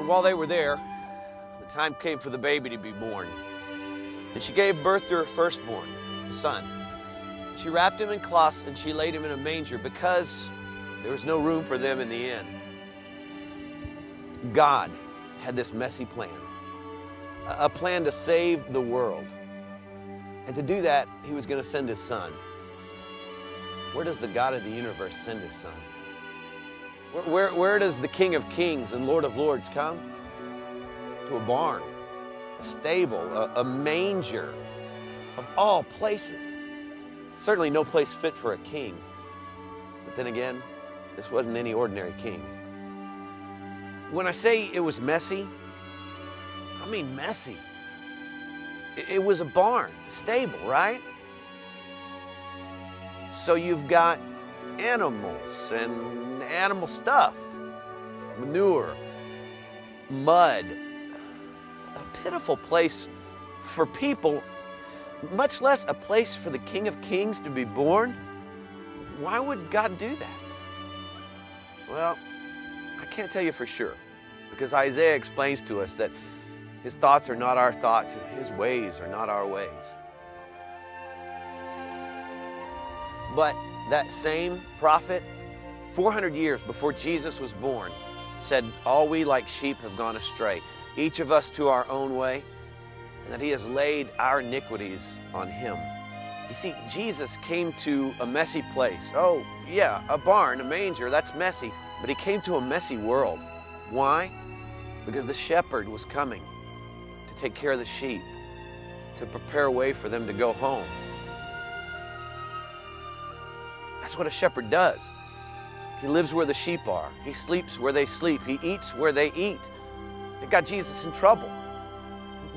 And while they were there, the time came for the baby to be born. And she gave birth to her firstborn, a son. She wrapped him in cloths and she laid him in a manger because there was no room for them in the inn. God had this messy plan, a plan to save the world. And to do that, he was going to send his son. Where does the God of the universe send his son? Where does the King of Kings and Lord of Lords come? To a barn, a stable, a manger, of all places. Certainly no place fit for a king. But then again, this wasn't any ordinary king. When I say it was messy, I mean messy. It was a barn, a stable, right? So you've got animals and animal stuff, manure, mud, a pitiful place for people, much less a place for the King of Kings to be born. Why would God do that? Well, I can't tell you for sure, because Isaiah explains to us that his thoughts are not our thoughts, and his ways are not our ways. But that same prophet, 400 years before Jesus was born, said, all we like sheep have gone astray, each of us to our own way, and that he has laid our iniquities on him. You see, Jesus came to a messy place. Oh, yeah, a barn, a manger, that's messy. But he came to a messy world. Why? Because the shepherd was coming to take care of the sheep, to prepare a way for them to go home. That's what a shepherd does. He lives where the sheep are. He sleeps where they sleep. He eats where they eat. It got Jesus in trouble.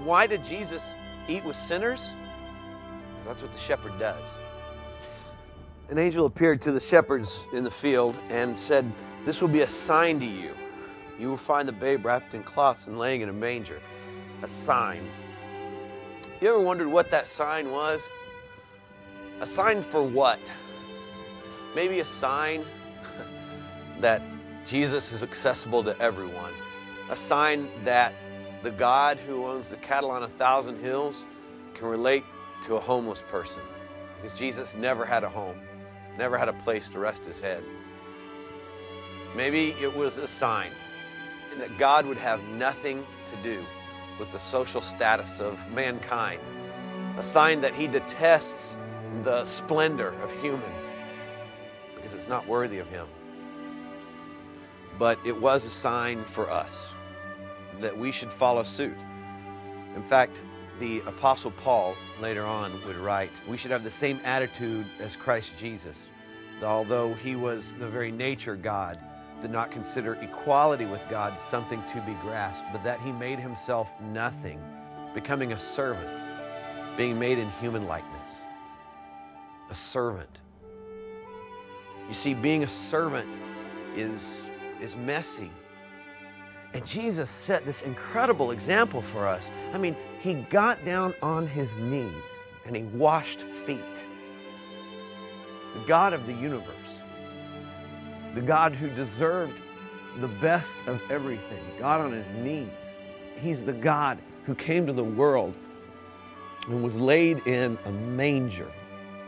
Why did Jesus eat with sinners? Because that's what the shepherd does. An angel appeared to the shepherds in the field and said, this will be a sign to you. You will find the babe wrapped in cloths and laying in a manger. A sign. You ever wondered what that sign was? A sign for what? Maybe a sign that Jesus is accessible to everyone. A sign that the God who owns the cattle on 1,000 hills can relate to a homeless person. Because Jesus never had a home, never had a place to rest his head. Maybe it was a sign that God would have nothing to do with the social status of mankind. A sign that he detests the splendor of humans because it's not worthy of him. But it was a sign for us that we should follow suit. In fact, the Apostle Paul later on would write, we should have the same attitude as Christ Jesus. Although he was the very nature God, did not consider equality with God something to be grasped, but that he made himself nothing, becoming a servant, being made in human likeness. A servant. You see, being a servant is messy. And Jesus set this incredible example for us. I mean, he got down on his knees and he washed feet. The God of the universe, the God who deserved the best of everything, got on his knees. He's the God who came to the world and was laid in a manger,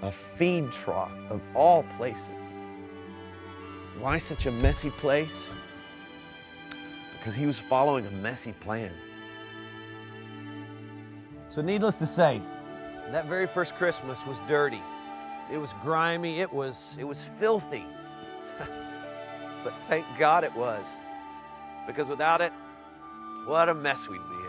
a feed trough of all places. Why such a messy place? Because he was following a messy plan. So needless to say, that very first Christmas was dirty. It was grimy, it was filthy. But thank God it was. Because without it, what a mess we'd be in.